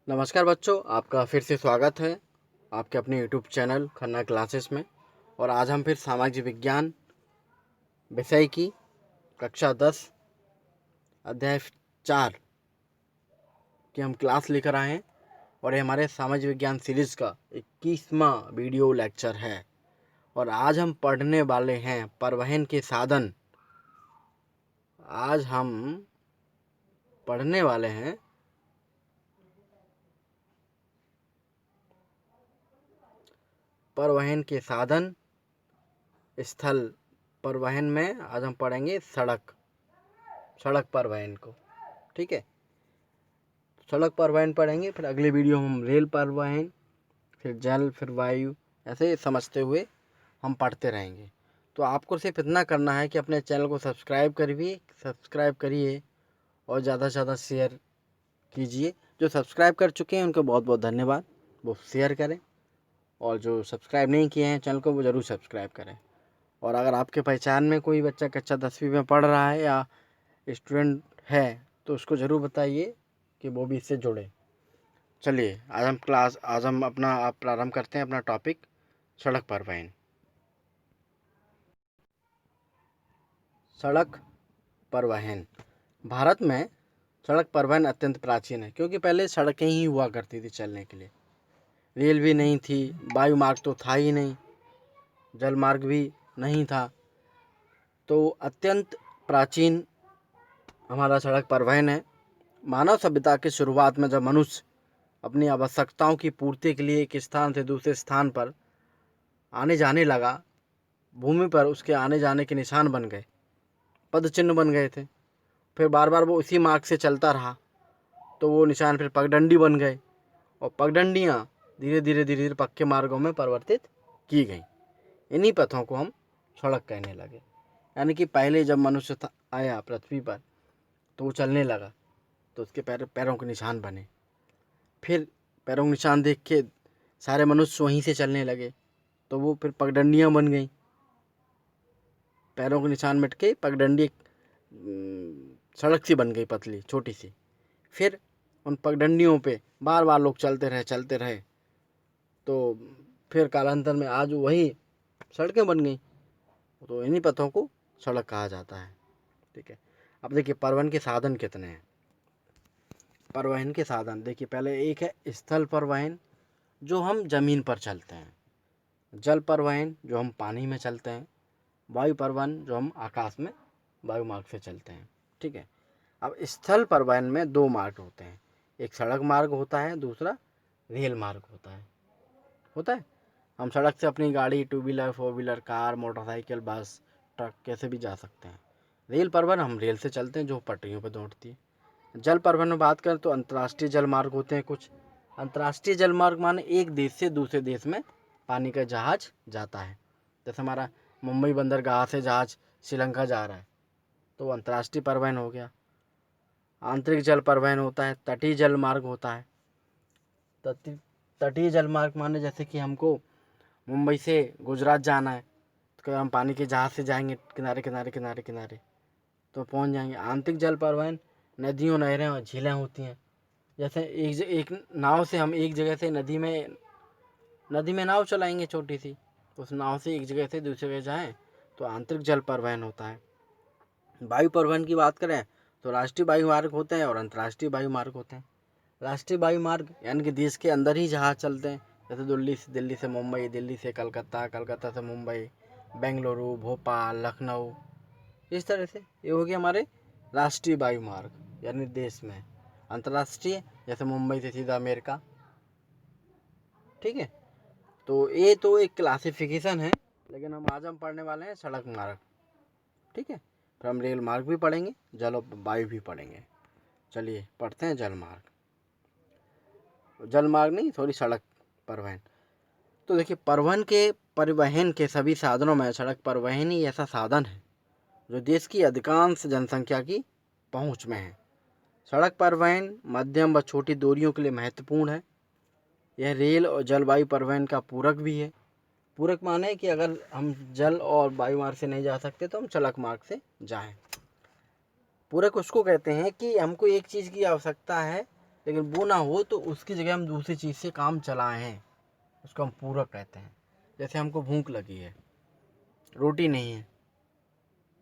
नमस्कार बच्चों, आपका फिर से स्वागत है आपके अपने यूट्यूब चैनल खन्ना क्लासेस में। और आज हम फिर सामाजिक विज्ञान विषय की कक्षा 10 अध्याय 4 की हम क्लास लेकर आए हैं। और ये हमारे सामाजिक विज्ञान सीरीज़ का 21वां वीडियो लेक्चर है। और आज हम पढ़ने वाले हैं परिवहन के साधन। आज हम पढ़ने वाले हैं परिवहन के साधन। स्थल परिवहन में आज हम पढ़ेंगे सड़क परिवहन को। ठीक है, सड़क परिवहन पढ़ेंगे, फिर अगले वीडियो में हम रेल परिवहन, फिर जल, फिर वायु, ऐसे समझते हुए हम पढ़ते रहेंगे। तो आपको सिर्फ इतना करना है कि अपने चैनल को सब्सक्राइब करिए और ज़्यादा से ज़्यादा शेयर कीजिए। जो सब्सक्राइब कर चुके हैं उनको बहुत बहुत धन्यवाद, वो शेयर करें। और जो सब्सक्राइब नहीं किए हैं चैनल को, वो ज़रूर सब्सक्राइब करें। और अगर आपके पहचान में कोई बच्चा कक्षा 10वीं में पढ़ रहा है या स्टूडेंट है तो उसको ज़रूर बताइए कि वो भी इससे जुड़े। चलिए आज हम अपना प्रारंभ करते हैं अपना टॉपिक, सड़क परिवहन। सड़क परिवहन भारत में सड़क परिवहन अत्यंत प्राचीन है, क्योंकि पहले सड़कें ही हुआ करती थी चलने के लिए। रेल भी नहीं थी, वायु मार्ग तो था ही नहीं, जल मार्ग भी नहीं था। तो अत्यंत प्राचीन हमारा सड़क परिवहन है। मानव सभ्यता की शुरुआत में जब मनुष्य अपनी आवश्यकताओं की पूर्ति के लिए एक स्थान से दूसरे स्थान पर आने जाने लगा, भूमि पर उसके आने जाने के निशान बन गए, पद चिन्ह बन गए थे। फिर बार बार वो उसी मार्ग से चलता रहा तो वो निशान फिर पगडंडी बन गए, और पगडंडियाँ धीरे धीरे पक्के मार्गों में परिवर्तित की गई। इन्हीं पथों को हम सड़क कहने लगे। यानी कि पहले जब मनुष्य आया पृथ्वी पर तो वो चलने लगा तो उसके पैरों के निशान बने। फिर पैरों के निशान देख के सारे मनुष्य वहीं से चलने लगे तो वो फिर पगडंडियाँ बन गई। पैरों के निशान मिट के पगडंडी सड़क सी बन गई, पतली छोटी सी। फिर उन पगडंडियों पे बार बार लोग चलते रहे तो फिर कालांतर में आज वही सड़कें बन गई। तो इन्हीं पथों को सड़क कहा जाता है। ठीक है, अब देखिए परिवहन के साधन कितने हैं। परिवहन के साधन देखिए, पहले एक है स्थल परिवहन, जो हम जमीन पर चलते हैं। जल परिवहन, जो हम पानी में चलते हैं। वायु परिवहन, जो हम आकाश में वायु मार्ग से चलते हैं। ठीक है, अब स्थल परिवहन में दो मार्ग होते हैं, एक सड़क मार्ग होता है, दूसरा रेल मार्ग होता है। हम सड़क से अपनी गाड़ी, 2 व्हीलर, 4 व्हीलर, कार, मोटरसाइकिल, बस, ट्रक कैसे भी जा सकते हैं। रेल परिवहन हम रेल से चलते हैं जो पटरियों पर दौड़ती है। जल परिवहन में बात करें तो अंतर्राष्ट्रीय जल मार्ग होते हैं कुछ। अंतर्राष्ट्रीय जल मार्ग माने एक देश से दूसरे देश में पानी का जहाज जाता है। जैसे हमारा मुंबई बंदरगाह से जहाज श्रीलंका जा रहा है तो वो अंतर्राष्ट्रीय परिवहन हो गया। आंतरिक जल परिवहन होता है, तटीय जल मार्ग होता है। तटीय जल मार्ग माने जैसे कि हमको मुंबई से गुजरात जाना है तो हम पानी के जहाज से जाएंगे, किनारे तो पहुंच जाएंगे। आंतरिक जल परिवहन नदियों, नहरें और झीलें होती हैं। जैसे एक नाव से हम एक जगह से नदी में नाव चलाएंगे छोटी सी, उस नाव से एक जगह से दूसरी जगह जाएं तो आंतरिक जल परिवहन होता है। वायु परिवहन की बात करें तो राष्ट्रीय वायु मार्ग होते हैं और अंतर्राष्ट्रीय वायु मार्ग होते हैं। राष्ट्रीय वायु मार्ग यानी कि देश के अंदर ही जहाज चलते हैं, जैसे दिल्ली से मुंबई, दिल्ली से कलकत्ता, कलकत्ता से मुंबई, बेंगलुरु, भोपाल, लखनऊ, इस तरह से ये हो गया हमारे राष्ट्रीय वायु मार्ग यानी देश में। अंतर्राष्ट्रीय जैसे मुंबई से सीधा अमेरिका। ठीक है, तो ये तो एक क्लासिफिकेशन है, लेकिन आज हम पढ़ने वाले हैं सड़क मार्ग। ठीक है, फिर हम रेल मार्ग भी पढ़ेंगे, जल और वायु भी पढ़ेंगे। चलिए पढ़ते हैं सड़क परिवहन। तो देखिए, परिवहन के सभी साधनों में सड़क परिवहन ही ऐसा साधन है जो देश की अधिकांश जनसंख्या की पहुंच में है। सड़क परिवहन मध्यम व छोटी दूरियों के लिए महत्वपूर्ण है। यह रेल और जलवायु परिवहन का पूरक भी है। पूरक माने कि अगर हम जल और वायु मार्ग से नहीं जा सकते तो हम सड़क मार्ग से जाएं। पूरक उसको कहते हैं कि हमको एक चीज़ की आवश्यकता है लेकिन वो ना हो तो उसकी जगह हम दूसरी चीज़ से काम चलाएं हैं, उसको हम पूरक कहते हैं। जैसे हमको भूख लगी है, रोटी नहीं है,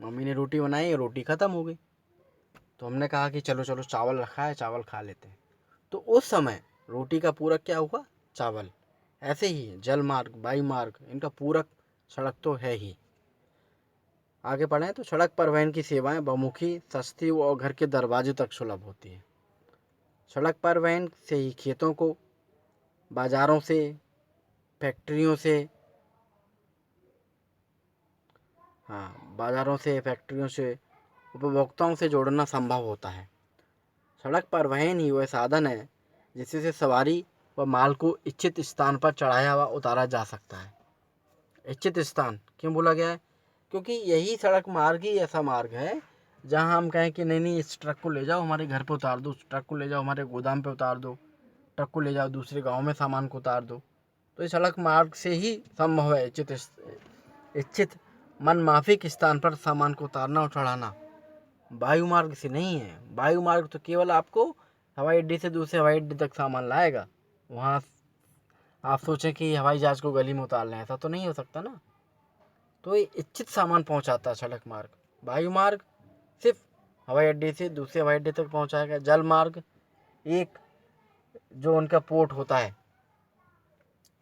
मम्मी ने रोटी बनाई, रोटी ख़त्म हो गई, तो हमने कहा कि चलो चलो चावल रखा है, चावल खा लेते हैं। तो उस समय रोटी का पूरक क्या हुआ? चावल। ऐसे ही जल मार्ग, वायु मार्ग, इनका पूरक सड़क तो है ही। आगे बढ़ें तो सड़क परिवहन की सेवाएं बहुमुखी, सस्ती और घर के दरवाजे तक सुलभ होती है। सड़क परिवहन से ही खेतों को बाजारों से, फैक्ट्रियों से, बाजारों से, फैक्ट्रियों से, उपभोक्ताओं से जोड़ना संभव होता है। सड़क परिवहन ही वह साधन है जिससे सवारी व माल को इच्छित स्थान पर चढ़ाया व उतारा जा सकता है। इच्छित स्थान क्यों बोला गया है? क्योंकि यही सड़क मार्ग ही ऐसा मार्ग है जहां हम कहें कि नहीं नहीं, इस ट्रक को ले जाओ हमारे घर पे उतार दो, उस ट्रक को ले जाओ हमारे गोदाम पे उतार दो, ट्रक को ले जाओ दूसरे गांव में सामान को उतार दो। तो इस सड़क मार्ग से ही संभव है इच्छित मन माफिक स्थान पर सामान को उतारना और चढ़ाना। वायु मार्ग से नहीं है। वायु मार्ग तो केवल आपको हवाई अड्डे से दूसरे हवाई अड्डे तक सामान लाएगा। वहाँ आप सोचें कि हवाई जहाज को गली में उतार लें, ऐसा तो नहीं हो सकता ना। तो ये इच्छित सामान पहुँचाता है सड़क मार्ग। वायु मार्ग सिर्फ हवाई अड्डे से दूसरे हवाई अड्डे तक पहुँचाएगा। जल मार्ग एक जो उनका पोर्ट होता है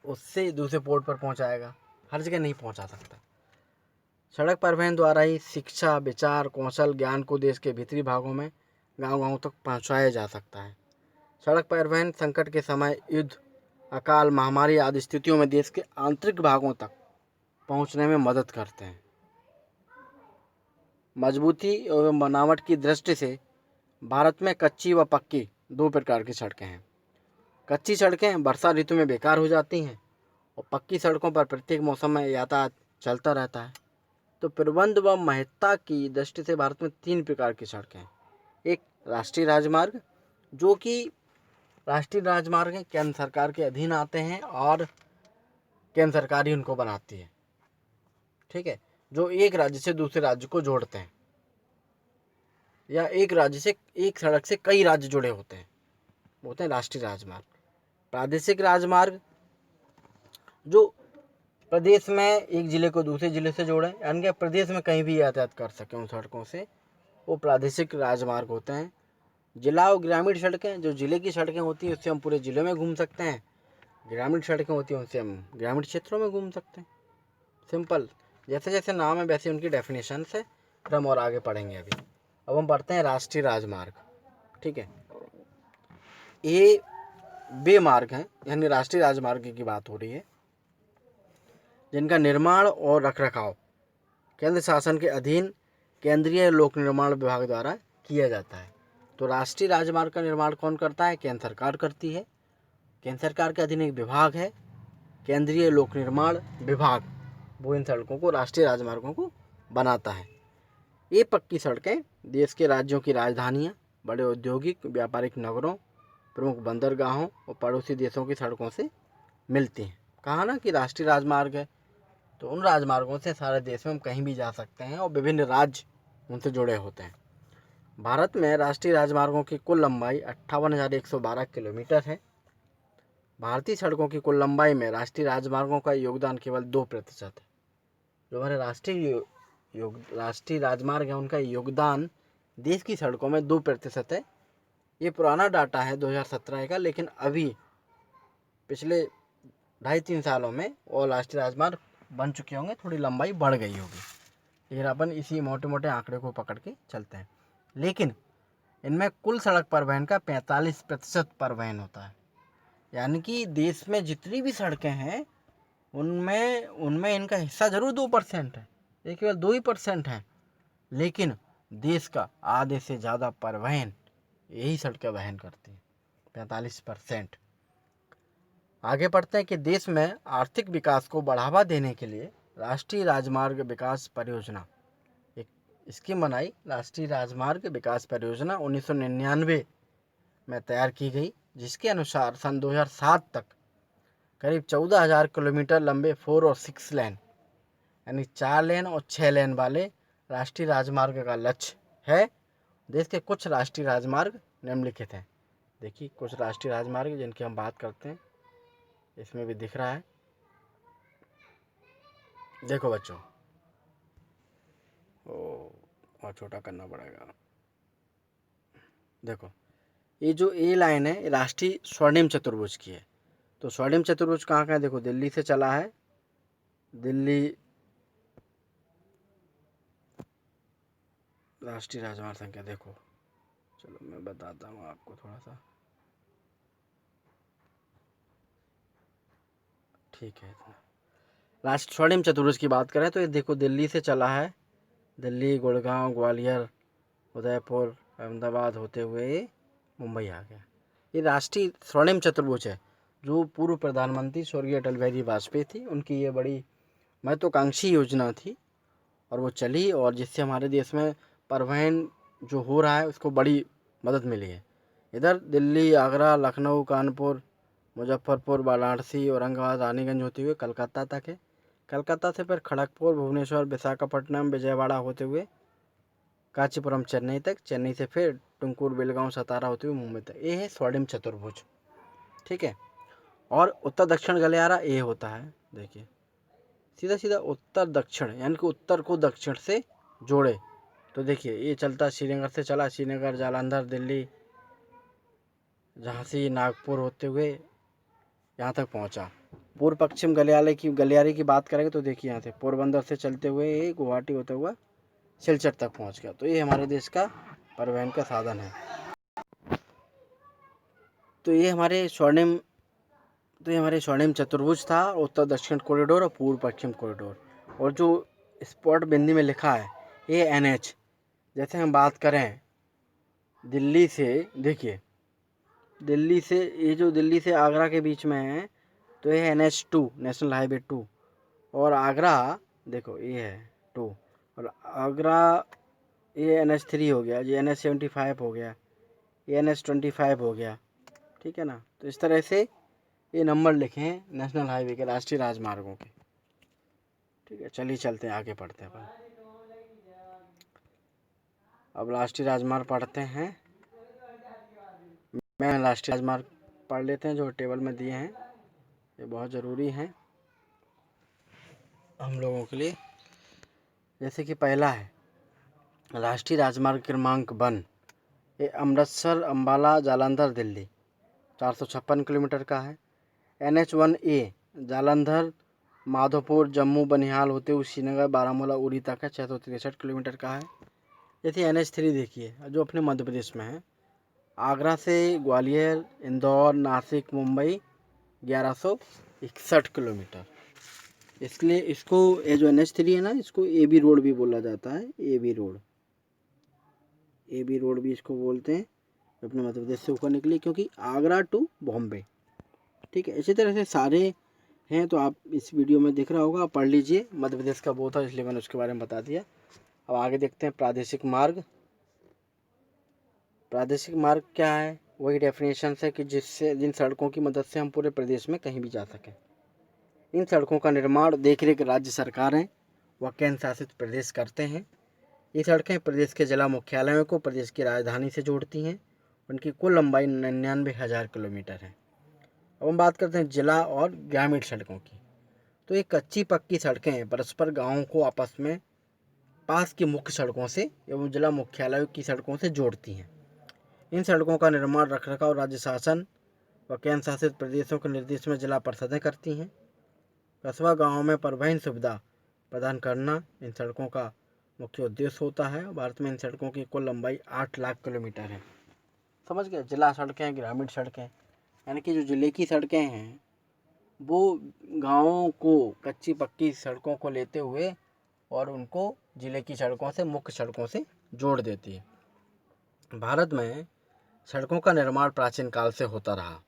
उससे दूसरे पोर्ट पर पहुँचाएगा, हर जगह नहीं पहुँचा सकता। सड़क परिवहन द्वारा ही शिक्षा, विचार, कौशल, ज्ञान को देश के भीतरी भागों में गांव-गांव तक पहुंचाया जा सकता है। सड़क परिवहन संकट के समय, युद्ध, अकाल, महामारी आदि स्थितियों में देश के आंतरिक भागों तक पहुंचने में मदद करते हैं। मजबूती एवं बनावट की दृष्टि से भारत में कच्ची व पक्की दो प्रकार की सड़कें हैं। कच्ची सड़कें वर्षा ऋतु में बेकार हो जाती हैं और पक्की सड़कों पर प्रत्येक मौसम में यातायात चलता रहता है। तो प्रबंध व महत्ता की दृष्टि से भारत में 3 प्रकार की सड़कें हैं। एक राष्ट्रीय राजमार्ग, जो कि राष्ट्रीय राजमार्ग केंद्र सरकार के अधीन आते हैं और केंद्र सरकार ही उनको बनाती है, ठीक है, जो एक राज्य से दूसरे राज्य को जोड़ते हैं, या एक राज्य से, एक सड़क से कई राज्य जुड़े होते हैं, होते हैं राष्ट्रीय राजमार्ग। प्रादेशिक राजमार्ग जो प्रदेश में एक जिले को दूसरे जिले से जोड़े, यानी कि प्रदेश में कहीं भी यातायात कर सकें उन सड़कों से, वो प्रादेशिक राजमार्ग होते हैं। जिला और ग्रामीण सड़कें, जो जिले की सड़कें होती हैं उससे हम पूरे जिले में घूम सकते हैं, ग्रामीण सड़कें होती हैं उनसे हम ग्रामीण क्षेत्रों में घूम सकते हैं। सिंपल, जैसे जैसे नाम है वैसे उनकी डेफिनेशन है, फिर हम और आगे पढ़ेंगे। अभी अब हम पढ़ते हैं राष्ट्रीय राजमार्ग, ठीक है। ये वे मार्ग हैं, यानी राष्ट्रीय राजमार्ग की बात हो रही है, जिनका निर्माण और रखरखाव केंद्र शासन के अधीन केंद्रीय लोक निर्माण विभाग द्वारा किया जाता है। तो राष्ट्रीय राजमार्ग का निर्माण कौन करता है? केंद्र सरकार करती है। केंद्र सरकार के अधीन एक विभाग है, केंद्रीय लोक निर्माण विभाग, वो इन सड़कों को, राष्ट्रीय राजमार्गों को बनाता है। ये पक्की सड़कें देश के राज्यों की राजधानियाँ, बड़े औद्योगिक व्यापारिक नगरों, प्रमुख बंदरगाहों और पड़ोसी देशों की सड़कों से मिलती हैं। कहा ना कि राष्ट्रीय राजमार्ग है, तो उन राजमार्गों से सारे देश में हम कहीं भी जा सकते हैं और विभिन्न राज्य उनसे जुड़े होते हैं। भारत में राष्ट्रीय राजमार्गों की कुल लंबाई 58,112 किलोमीटर है। भारतीय सड़कों की कुल लंबाई में राष्ट्रीय राजमार्गों का योगदान केवल 2% है। जो हमारे राष्ट्रीय राजमार्ग है उनका योगदान देश की सड़कों में 2% है। ये पुराना डाटा है 2017 का, लेकिन अभी पिछले 2.5-3 सालों में और राष्ट्रीय राजमार्ग बन चुके होंगे, थोड़ी लंबाई बढ़ गई होगी, लेकिन अपन इसी मोटे मोटे आंकड़े को पकड़ के चलते हैं। लेकिन इनमें कुल सड़क परिवहन का 45% परिवहन होता है, यानी कि देश में जितनी भी सड़कें हैं उनमें इनका हिस्सा जरूर 2% है, ये केवल 2% है, लेकिन देश का आधे से ज़्यादा परिवहन यही सड़कें वहन करती हैं, 45%। आगे बढ़ते हैं कि देश में आर्थिक विकास को बढ़ावा देने के लिए राष्ट्रीय राजमार्ग विकास परियोजना एक स्कीम बनाई। राष्ट्रीय राजमार्ग विकास परियोजना 1999 में तैयार की गई, जिसके अनुसार सन 2007 तक करीब 14,000 किलोमीटर लंबे 4 और 6 लेन, यानी 4 लेन और 6 लेन वाले राष्ट्रीय राजमार्ग का लक्ष्य है। देश के कुछ राष्ट्रीय राजमार्ग निम्नलिखित हैं। देखिए कुछ राष्ट्रीय राजमार्ग जिनकी हम बात करते हैं, इसमें भी दिख रहा है। देखो बच्चों, ओ और छोटा करना पड़ेगा। देखो ये जो ए लाइन है राष्ट्रीय स्वर्णिम चतुर्भुज की है। तो स्वर्णिम चतुर्भुज कहाँ का है? देखो दिल्ली से चला है, दिल्ली राष्ट्रीय राजमार्ग संख्या, देखो चलो मैं बताता हूँ आपको थोड़ा सा, ठीक है इतना। राष्ट्रीय स्वर्णिम चतुर्भुज की बात करें तो ये देखो दिल्ली से चला है, दिल्ली, गुड़गांव, ग्वालियर, उदयपुर, अहमदाबाद होते हुए मुंबई आ गया। ये राष्ट्रीय स्वर्णिम चतुर्भुज है जो पूर्व प्रधानमंत्री स्वर्गीय अटल बिहारी वाजपेयी थी, उनकी ये बड़ी महत्वाकांक्षी योजना थी और वो चली, और जिससे हमारे देश में परिवहन जो हो रहा है उसको बड़ी मदद मिली है। इधर दिल्ली, आगरा, लखनऊ, कानपुर, मुजफ्फरपुर, वाराणसी, औरंगाबाद, रानीगंज होते हुए कलकत्ता तक है। कलकत्ता से फिर खड़गपुर, भुवनेश्वर, विशाखापट्टनम, विजयवाड़ा होते हुए कांचीपुरम, चेन्नई तक, चेन्नई से फिर टुमकुर, बेलगांव, सतारा होते हुए मुंबई तक। ये है स्वर्णिम चतुर्भुज, ठीक है। और उत्तर दक्षिण गलियारा ये होता है, देखिए सीधा सीधा उत्तर दक्षिण, यानी कि उत्तर को दक्षिण से जोड़े। तो देखिए ये चलता श्रीनगर से चला, श्रीनगर, जालंधर, दिल्ली, झांसी, नागपुर होते हुए यहाँ तक पहुँचा। पूर्व पश्चिम गलियारे की बात करेंगे तो देखिए यहाँ से पोरबंदर से चलते हुए ये गुवाहाटी होते हुआ सिलचर तक पहुँच गया। तो ये हमारे देश का परिवहन का साधन है। तो ये हमारे स्वर्णिम चतुर्भुज था, उत्तर दक्षिण कॉरिडोर और पूर्व पश्चिम कॉरिडोर। और जो स्पॉट बिंदी में लिखा है ये NH, जैसे हम बात करें दिल्ली से, देखिए दिल्ली से, ये जो दिल्ली से आगरा के बीच में है तो ये NH2, नेशनल हाईवे 2, और आगरा देखो ये है 2, और आगरा ये NH3 हो गया, ये NH75 हो गया, ये NH25 हो गया, ठीक है ना। तो इस तरह से ये नंबर लिखे हैं नेशनल हाईवे के, राष्ट्रीय राजमार्गों के, ठीक है। चलिए चलते हैं, आगे पढ़ते हैं अपन। अब राष्ट्रीय राजमार्ग पढ़ते हैं, मैं राष्ट्रीय राजमार्ग पढ़ लेते हैं जो टेबल में दिए हैं, ये बहुत ज़रूरी हैं हम लोगों के लिए। जैसे कि पहला है राष्ट्रीय राजमार्ग क्रमांक 1, ये अमृतसर, अम्बाला, जालंधर, दिल्ली, 456 किलोमीटर का है। NH1A जालंधर, माधोपुर, जम्मू, बनिहाल होते हुए श्रीनगर, बारामूला, उरी तक है, 663 किलोमीटर का है। जैसे NH3 देखिए जो अपने मध्य प्रदेश में है, आगरा से ग्वालियर, इंदौर, नासिक, मुंबई, 1161 किलोमीटर। इसलिए इसको ये जो NH3 है ना, इसको AB रोड भी बोला जाता है, AB रोड भी इसको बोलते हैं, अपने मध्य प्रदेश से होकर निकली, क्योंकि आगरा टू बॉम्बे, ठीक है। इसी तरह से सारे हैं, तो आप इस वीडियो में दिख रहा होगा, आप पढ़ लीजिए। मध्य प्रदेश का वो था इसलिए मैंने उसके बारे में बता दिया। अब आगे देखते हैं प्रादेशिक मार्ग। प्रादेशिक मार्ग क्या है? वही डेफिनेशन है कि जिन सड़कों की मदद से हम पूरे प्रदेश में कहीं भी जा सकें। इन सड़कों का निर्माण देखरेख राज्य सरकारें व केंद्र शासित प्रदेश करते हैं। ये सड़कें प्रदेश के जिला मुख्यालयों को प्रदेश की राजधानी से जोड़ती हैं। उनकी कुल लंबाई 99,000 किलोमीटर है। अब हम बात करते हैं जिला और ग्रामीण सड़कों की। तो ये कच्ची पक्की सड़कें परस्पर गाँवों को आपस में पास की मुख्य सड़कों से एवं जिला मुख्यालयों की सड़कों से जोड़ती हैं। इन सड़कों का निर्माण, रखरखाव राज्य शासन व केंद्र शासित प्रदेशों के निर्देश में जिला परिषदें करती हैं। कस्बा गाँव में परिवहन सुविधा प्रदान करना इन सड़कों का मुख्य उद्देश्य होता है। भारत में इन सड़कों की कुल लंबाई 8 लाख किलोमीटर है। समझ गए? जिला सड़कें, ग्रामीण सड़कें, यानी कि जो जिले की सड़कें हैं वो गाँवों को कच्ची पक्की सड़कों को लेते हुए और उनको जिले की सड़कों से, मुख्य सड़कों से जोड़ देती है। भारत में सड़कों का निर्माण प्राचीन काल से होता रहा।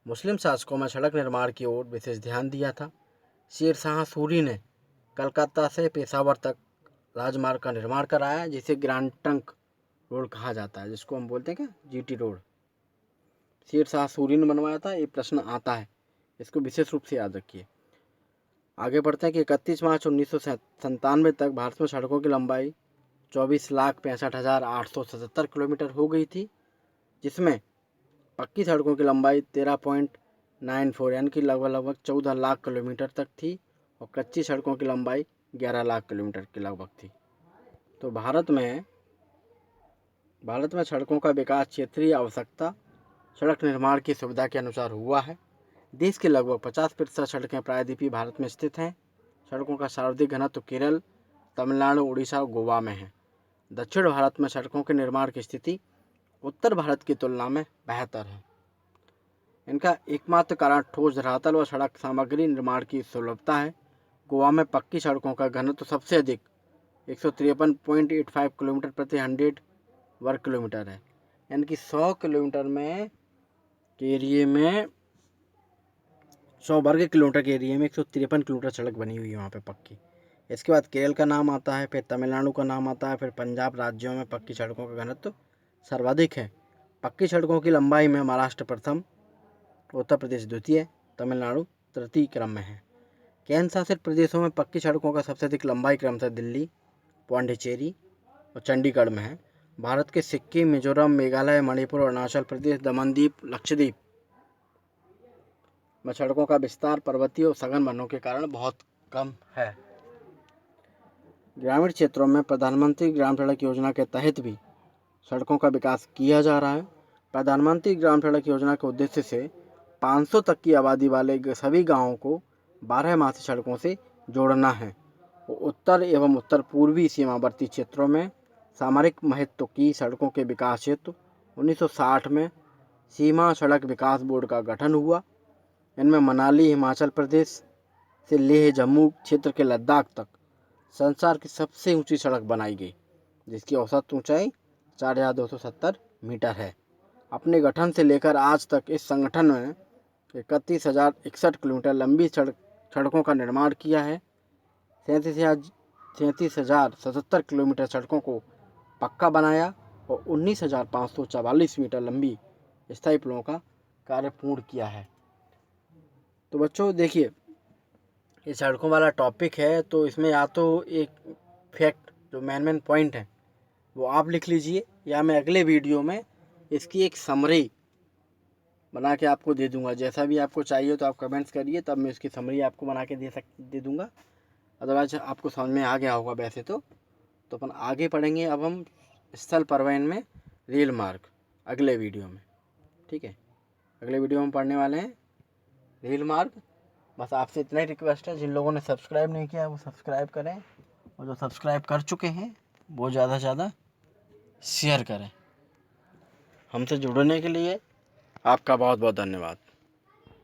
मुस्लिम शासकों में सड़क निर्माण की ओर विशेष ध्यान दिया था। शेर शाह सूरी ने कलकत्ता से पेशावर तक राजमार्ग का निर्माण कराया, जिसे ग्रैंड ट्रंक रोड कहा जाता है, जिसको हम बोलते हैं क्या, GT रोड। शेर शाह सूरी ने बनवाया था, ये प्रश्न आता है, इसको विशेष रूप से याद रखिए। आगे बढ़ते हैं कि 31 मार्च 1997 तक भारत में सड़कों की लंबाई 24,65,877 किलोमीटर हो गई थी, जिसमें पक्की सड़कों की लंबाई 13.94 यानी कि लगभग 14 लाख किलोमीटर तक थी और कच्ची सड़कों की लंबाई 11 लाख किलोमीटर के लगभग थी। तो भारत में सड़कों का विकास क्षेत्रीय आवश्यकता सड़क निर्माण की सुविधा के अनुसार हुआ है। देश के लगभग 50% सड़कें प्रायद्वीपीय भारत में स्थित हैं। सड़कों का सर्वाधिक घनत्व केरल, तमिलनाडु, उड़ीसा और गोवा में है। दक्षिण भारत में सड़कों के निर्माण की स्थिति उत्तर भारत की तुलना में बेहतर है। इनका एकमात्र कारण ठोस धरातल व सड़क सामग्री निर्माण की सुलभता है। गोवा में पक्की सड़कों का घनत्व सबसे अधिक 153.85 किलोमीटर प्रति 100 वर्ग किलोमीटर है, यानी कि 100 किलोमीटर में के एरिए में 100 वर्ग किलोमीटर के एरिया में 153 किलोमीटर सड़क बनी हुई है वहाँ पे पक्की। इसके बाद केरल का नाम आता है, फिर तमिलनाडु का नाम आता है, फिर पंजाब राज्यों में पक्की सड़कों का घनत्व सर्वाधिक है। पक्की सड़कों की लंबाई में महाराष्ट्र प्रथम, उत्तर प्रदेश द्वितीय, तमिलनाडु तृतीय क्रम में है। केंद्र शासित प्रदेशों में पक्की सड़कों का सबसे अधिक लंबाई क्रमशः दिल्ली, पांडिचेरी और चंडीगढ़ में है। भारत के सिक्किम, मिजोरम, मेघालय, मणिपुर, अरुणाचल प्रदेश, दमनदीप, लक्षद्वीप में सड़कों का विस्तार पर्वतीय और सघन वनों के कारण बहुत कम है। ग्रामीण क्षेत्रों में प्रधानमंत्री ग्राम सड़क योजना के तहत भी सड़कों का विकास किया जा रहा है। प्रधानमंत्री ग्राम सड़क योजना के उद्देश्य से 500 तक की आबादी वाले सभी गांवों को 12मासी सड़कों से जोड़ना है। उत्तर एवं उत्तर पूर्वी सीमावर्ती क्षेत्रों में सामरिक महत्व की सड़कों के विकास हेतु 1960 में सीमा सड़क विकास बोर्ड का गठन हुआ। इनमें मनाली हिमाचल प्रदेश से लेह जम्मू क्षेत्र के लद्दाख तक संसार की सबसे ऊंची सड़क बनाई गई, जिसकी औसत ऊंचाई 4270 मीटर है। अपने गठन से लेकर आज तक इस संगठन ने 31,061 किलोमीटर लंबी सड़कों का निर्माण किया है। 37,077 किलोमीटर सड़कों को पक्का बनाया और 19,544 मीटर लंबी स्थायी पुलों का कार्य पूर्ण किया है। तो बच्चों देखिए, ये सड़कों वाला टॉपिक है, तो इसमें या तो एक फैक्ट जो मेन पॉइंट है वो आप लिख लीजिए, या मैं अगले वीडियो में इसकी एक समरी बना के आपको दे दूंगा। जैसा भी आपको चाहिए तो आप कमेंट्स करिए, तब मैं इसकी समरी आपको बना के दे दूंगा। अदरवाइज आपको समझ में आ गया होगा वैसे तो अपन आगे पढ़ेंगे। अब हम स्थल परिवहन में रेल मार्ग अगले वीडियो में, ठीक है। अगले वीडियो में पढ़ने वाले हैं रेल मार्ग। बस आपसे इतना ही रिक्वेस्ट है, जिन लोगों ने सब्सक्राइब नहीं किया वो सब्सक्राइब करें, और जो सब्सक्राइब कर चुके हैं वो ज़्यादा से ज़्यादा शेयर करें। हमसे जुड़ने के लिए आपका बहुत बहुत धन्यवाद।